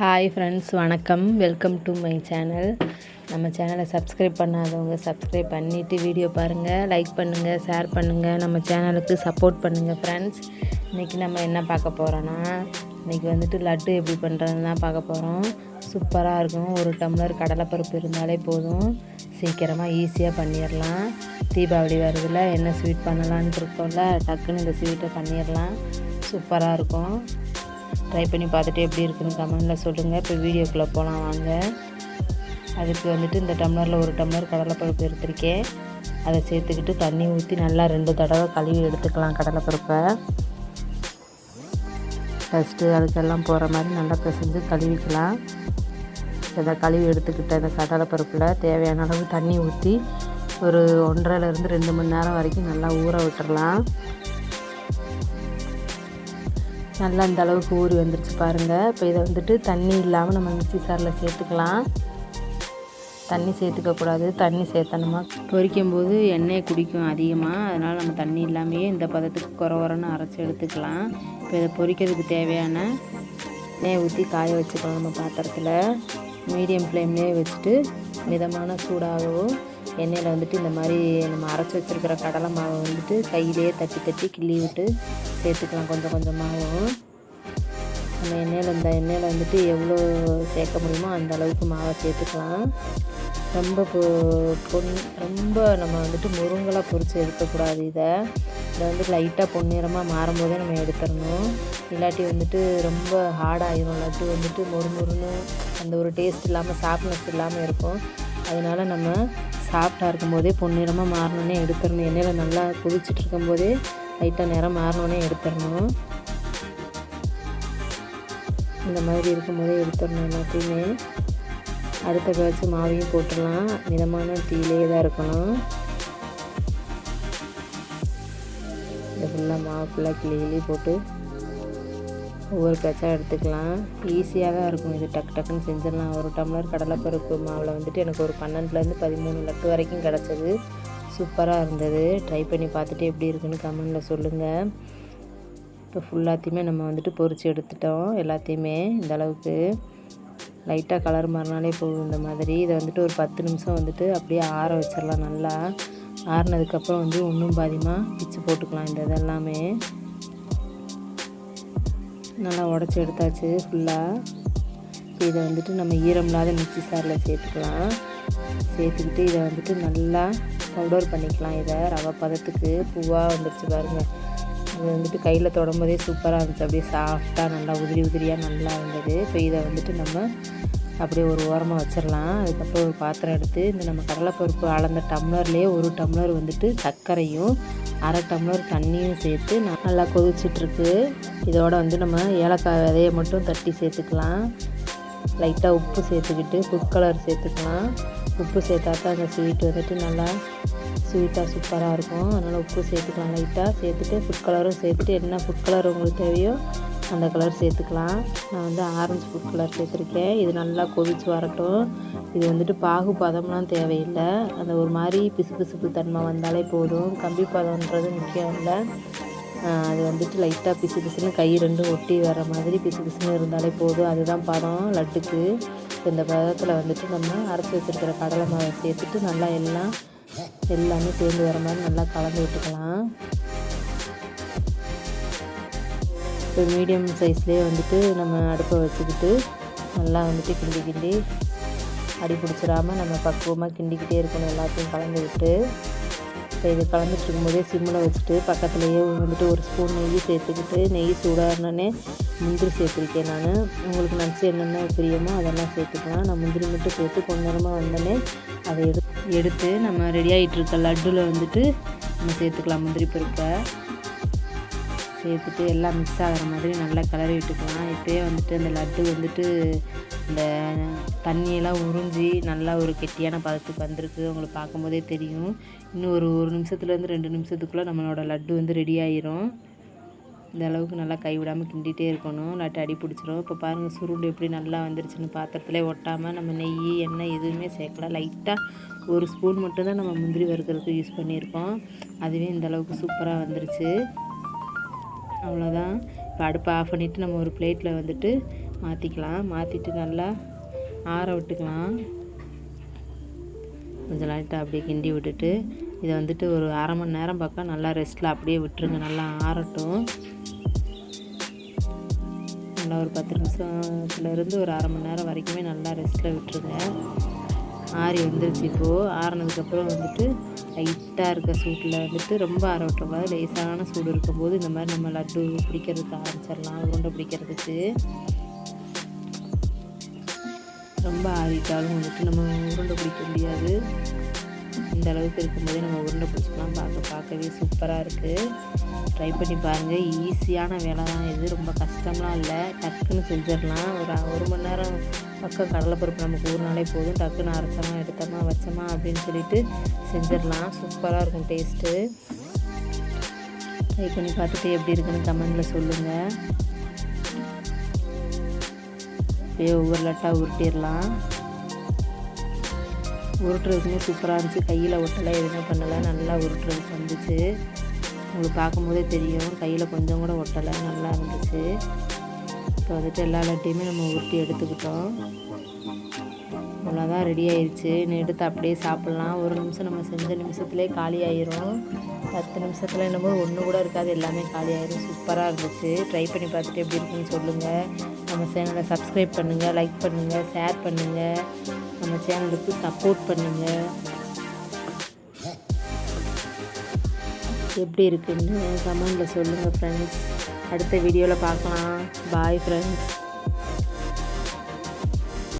Hi friends, வணக்கம். Welcome to my channel. நம்ம சேனலை சப்ஸ்கிரைப் பண்ணாதவங்க சப்ஸ்கிரைப் பண்ணிவிட்டு வீடியோ பாருங்கள், லைக் பண்ணுங்கள், ஷேர் பண்ணுங்கள், நம்ம சேனலுக்கு சப்போர்ட் பண்ணுங்கள் ஃப்ரெண்ட்ஸ். இன்றைக்கி நம்ம என்ன பார்க்க போகிறோன்னா, இன்றைக்கி லட்டு எப்படி பண்ணுறதுன்னு தான் பார்க்க போகிறோம். சூப்பராக இருக்கும். ஒரு டம்ளர் கடலைப்பருப்பு இருந்தாலே போதும், சீக்கிரமாக ஈஸியாக பண்ணிடலாம். தீபாவளி வருதுல, என்ன ஸ்வீட் பண்ணலான்னு இருக்கோம்ல, டக்குன்னு இந்த ஸ்வீட்டை பண்ணிடலாம். சூப்பராக இருக்கும். ட்ரை பண்ணி பார்த்துட்டு எப்படி இருக்குன்னு கமெண்டில் சொல்லுங்கள். இப்போ வீடியோக்குள்ளே போகலாம் வாங்க. அதுக்கு இந்த டம்ளரில் ஒரு டம்ளர் கடலைப்பருப்பு எடுத்திருக்கேன். அதை சேர்த்துக்கிட்டு தண்ணி ஊற்றி நல்லா 2 தடவை கழுவி எடுத்துக்கலாம். கடலைப்பருப்பை ஃபஸ்ட்டு அதுக்கெல்லாம் போகிற மாதிரி நல்லா பிசைஞ்சு கழுவிக்கலாம். இதை கழுவி எடுத்துக்கிட்ட இந்த கடலைப்பருப்பில் தேவையான அளவு தண்ணி ஊற்றி ஒரு 1.5லேருந்து 2 மணி நேரம் வரைக்கும் நல்லா ஊற விட்டுறலாம். நல்லா இந்த அளவுக்கு ஊறி வந்துருச்சு பாருங்கள். இப்போ இதை தண்ணி இல்லாமல் நம்ம மிக்ஸி சாரில் சேர்த்துக்கலாம். தண்ணி சேர்த்துக்கக்கூடாது. தண்ணி சேர்த்தணுமா பொரிக்கும் போது எண்ணெய் குடிக்கும் அதிகமாக. அதனால் நம்ம தண்ணி இல்லாமையே இந்த பதத்துக்கு குறன்னு அரைச்சி எடுத்துக்கலாம். இப்போ இதை பொரிக்கிறதுக்கு தேவையான எண்ணெயை ஊற்றி காய வச்சுக்கலாம். நம்ம பாத்திரத்தில் மீடியம் ஃப்ளேம்லேயே வச்சுட்டு மிதமான சூடாகவும் எண்ணெயில் இந்த மாதிரி நம்ம அரைச்சி வச்சுருக்கிற கடலை மாவை கையிலேயே தட்டி தட்டி கிள்ளி விட்டு சேர்த்துக்கலாம். கொஞ்சம் கொஞ்சமாகவும் நம்ம எண்ணெயில் எவ்வளோ சேர்க்க முடியுமோ அந்த அளவுக்கு மாவை சேர்த்துக்கலாம். ரொம்ப ரொம்ப நம்ம முருங்கலாக பொரித்து எடுக்கக்கூடாது. இதை லைட்டாக பொன்னிறமாக மாறும்போதே நம்ம எடுத்துடணும். இல்லாட்டி ரொம்ப ஹார்டாகிடும். லட்டு மொறுமொறுன்னு அந்த ஒரு டேஸ்ட் இல்லாமல் சாஃப்ட்னஸ் இல்லாமல் இருக்கும். அதனால் நம்ம சாஃப்டாக இருக்கும்போதே பொன்னிறமாக மாறினோன்னே எடுத்துடணும். எண்ணெயில் நல்லா கொதிச்சுட்டு இருக்கும்போதே லைட்டாக நிறம் மாறினோன்னே எடுத்துடணும். இந்த மாதிரி இருக்கும்போதே எடுத்துடணும் எல்லாத்தையுமே. அடுத்த பேட்ச் மாவையும் போட்டுடலாம். மிதமான தீயிலே தான் இருக்கணும். இந்த ஃபுல்லாக மாவு ஃபுல்லாக கிளி போட்டு ஒவ்வொரு பேட்சாக எடுத்துக்கலாம். ஈஸியாக தான் இருக்கும். இது டக்கு டக்குன்னு செஞ்சிடலாம். ஒரு டம்ளர் கடலைப்பருப்பு மாவில் எனக்கு ஒரு 12லேருந்து 13 லட்டு வரைக்கும் கிடச்சது. சூப்பராக இருந்தது. ட்ரை பண்ணி பார்த்துட்டு எப்படி இருக்குன்னு கமெண்டில் சொல்லுங்கள். இப்போ ஃபுல்லாத்தையுமே நம்ம பொரித்து எடுத்துட்டோம். எல்லாத்தையுமே இந்த அளவுக்கு லைட்டாக கலர் மாறினாலே போதும். இந்த மாதிரி இதை ஒரு 10 நிமிஷம் அப்படியே ஆற வச்சிடலாம். நல்லா ஆறினதுக்கப்புறம் ஒன்றும் பாதியமாக பிச்சு போட்டுக்கலாம். இந்த இதெல்லாமே நல்லா உடச்சி எடுத்தாச்சு ஃபுல்லாக. இதை நம்ம ஈரம் இல்லாத மிக்ஸி சாரில் சேர்த்துக்கலாம். சேர்த்துக்கிட்டு இதை நல்லா பவுடர் பண்ணிக்கலாம். இதை ரவை பதத்துக்கு பூவாக வந்துடுச்சு பாருங்கள். இது கையில் தொடும்போதே சூப்பராக இருந்துச்சு. அப்படியே சாஃப்டாக நல்லா உதிரி உதிரியாக நல்லா இருந்தது. இப்போ இதை நம்ம அப்படியே ஒரு ஓரமாக வச்சிடலாம். அதுக்கப்புறம் ஒரு பாத்திரம் எடுத்து நம்ம கடலைப்பருப்பு அளந்த டம்ளர்லேயே ஒரு டம்ளர் சர்க்கரையும் 1/2 டம்ளர் தண்ணியும் சேர்த்து நல்லா கொதிச்சிட்ருக்கு. இதோட நம்ம ஏலக்காய் விதையை மட்டும் தட்டி சேர்த்துக்கலாம். லைட்டாக உப்பு சேர்த்துக்கிட்டு ஃபுட் கலர் சேர்த்துக்கலாம். உப்பு சேர்த்தா தான் அந்த ஸ்வீட் நல்லா ஸ்வீட்டாக சூப்பராக இருக்கும். அதனால் உப்பு சேர்த்துக்கலாம். லைட்டாக சேர்த்துட்டு ஃபுட் கலரும் சேர்த்துட்டு என்ன ஃபுட் கலர் உங்களுக்கு தேவையோ அந்த கலர் சேர்த்துக்கலாம். நான் ஆரஞ்சு ஃபுட் கலர் சேர்த்துருக்கேன். இது நல்லா கொதித்து வரட்டும். இது பாகு பதம்லாம் தேவையில்லை. அந்த ஒரு மாதிரி பிசுபிசுப்பு தன்மை வந்தாலே போதும். கம்பி பதம்ன்றது முக்கியம் இல்லை. அது லைட்டாக பிசு பிசுன்னு கை 2 ஒட்டி வர மாதிரி பிசு பிசுன்னு இருந்தாலே போதும். அதுதான் பதம் லட்டுக்கு. இந்த பதத்தில் நம்ம அரைச்சி வச்சுருக்கிற கடலை மாவை சேர்த்துட்டு நல்லா எல்லாமே சேர்ந்து வர மாதிரி நல்லா கலந்து விட்டுக்கலாம். இப்போ மீடியம் சைஸ்லேயே நம்ம அடுப்பை வச்சுக்கிட்டு நல்லா கிண்டி கிண்டி அடி பிடிச்சிடாமல் நம்ம பக்குவமாக கிண்டிக்கிட்டே இருக்கணும். எல்லாத்தையும் கலந்து விட்டு இப்போ இது கலந்துட்டு இருக்கும்போதே சிம்மில் வச்சுட்டு பக்கத்துலேயே ஒரு ஸ்பூன் நெய் சேர்த்துக்கிட்டு நெய் சூடானோடனே முந்திரி சேர்த்துருக்கேன். நான் உங்களுக்கு நட்ஸ் என்னென்ன பிரியமோ அதெல்லாம் சேர்த்துக்கலாம். நான் முந்திரி மட்டும் சேர்த்து கொஞ்ச நேரமாக வந்தோடனே அதை எடுத்து நம்ம ரெடி ஆகிட்டு இருக்க லட்டில் நம்ம சேர்த்துக்கலாம். முந்திரி பருப்பை சேர்த்துட்டு எல்லாம் மிக்ஸ் ஆகிற மாதிரி நல்லா கிளறி விட்டுக்கலாம். இப்போயே அந்த லட்டு இந்த தண்ணியெல்லாம் உறிஞ்சி நல்லா ஒரு கெட்டியான பதத்துக்கு வந்திருக்கு. உங்களுக்கு பார்க்கும்போதே தெரியும். இன்னும் ஒரு நிமிஷத்துலேருந்து 2 நிமிஷத்துக்குள்ளே நம்மளோட லட்டு ரெடி ஆகிரும். இந்த அளவுக்கு நல்லா கைவிடாமல் கிண்டிகிட்டே இருக்கணும். இல்லாட்டி அடி பிடிச்சிரும். இப்போ பாருங்கள் சுருண்டு எப்படி நல்லா வந்துருச்சுன்னு. பாத்திரத்திலே ஒட்டாமல் நம்ம நெய் எண்ணெய் எதுவுமே சேர்க்கல. லைட்டாக ஒரு ஸ்பூன் மட்டும்தான் நம்ம முந்திரி வறுக்கிறதுக்கு யூஸ் பண்ணியிருக்கோம். அதுவே இந்த அளவுக்கு சூப்பராக வந்துருச்சு. அவ்வளோதான். இப்போ அடுப்பை ஆஃப் பண்ணிவிட்டு நம்ம ஒரு பிளேட்டில் மாற்றிக்கலாம். மாற்றிட்டு நல்லா ஆற விட்டுக்கலாம். கொஞ்சம் லைட்டாக அப்படியே கிண்டி விட்டுட்டு இதை வந்துட்டு ஒரு அரை மணி நேரம் பக்கம் நல்லா ரெஸ்ட்டில் அப்படியே விட்டுருங்க. நல்லா ஆறட்டும். நல்லா ஒரு 10 நிமிஷத்துலேருந்து ஒரு அரை மணி நேரம் வரைக்குமே நல்லா ரெஸ்ட்டில் விட்டுருங்க. ஆறி வந்துருச்சு. இப்போது ஆறினதுக்கப்புறம் வந்துட்டு லைட்டாக இருக்க சூட்டில் வந்துட்டு ரொம்ப ஆற விட்டுறக்கூடாது. லேசான சூடு இருக்கும்போது இந்த மாதிரி நம்ம லட்டு பிடிக்கிறதுக்கு ஆரம்பிச்சிடலாம். உருண்டை பிடிக்கிறதுக்கு ரொம்ப ஆறிட்டாலும் வந்துட்டு நம்ம உருண்டை பிடிக்க முடியாது. இந்த அளவுக்கு இருக்கும்போதே நம்ம உருண்டை பிடிச்சிக்கலாம். பார்க்கவே சூப்பராக இருக்குது. ட்ரை பண்ணி பாருங்கள். ஈஸியான வேலை தான் இது. ரொம்ப கஷ்டம்லாம் இல்லை. டக்குன்னு செஞ்சிடலாம். ஒரு மணி நேரம் பக்கம் கடலைப்பருப்பு நமக்கு ஊறினாலே போதும். டக்குன்னு அரைச்சோமா எடுத்தோமா வச்சோமா அப்படின்னு சொல்லிட்டு செஞ்சிடலாம். சூப்பராக இருக்கும் டேஸ்ட்டு. ட்ரை பண்ணி பார்த்துட்டு எப்படி இருக்குன்னு கமெண்டில் சொல்லுங்கள். அப்படியே ஒவ்வொரு லட்டாக உருட்டிடலாம். உருட்டுறதுக்குமே சூப்பராக இருந்துச்சு. கையில் ஒட்டலை, எதுவுமே பண்ணலை. நல்லா உருட்டுறதுக்கு வந்துச்சு. உங்களுக்கு பார்க்கும்போதே தெரியும், கையில் கொஞ்சம் கூட ஒட்டலை. நல்லா இருந்துச்சு. இப்போ வந்துட்டு எல்லா லட்டையுமே நம்ம உருட்டி எடுத்துக்கிட்டோம். அவ்வளோதான், ரெடி ஆயிடுச்சு. இன்னும் எடுத்து அப்படியே சாப்பிட்லாம். ஒரு நிமிஷம் நம்ம செஞ்ச நிமிஷத்துலேயே காலி ஆயிரும். 10 நிமிஷத்தில் என்னமோ ஒன்று கூட இருக்காது, எல்லாமே காலி ஆயிரும். சூப்பராக இருந்துச்சு. ட்ரை பண்ணி பார்த்துட்டு எப்படி இருக்குன்னு சொல்லுங்கள். நம்ம சேனலை சப்ஸ்கிரைப் பண்ணுங்கள், லைக் பண்ணுங்கள், ஷேர் பண்ணுங்கள். நம்ம சேனலுக்கு சப்போர்ட் பண்ணுங்கள். எப்படி இருக்குன்னு கமெண்டில் சொல்லுங்கள் ஃப்ரெண்ட்ஸ். அடுத்த வீடியோவில் பார்க்கலாம். Bye friends.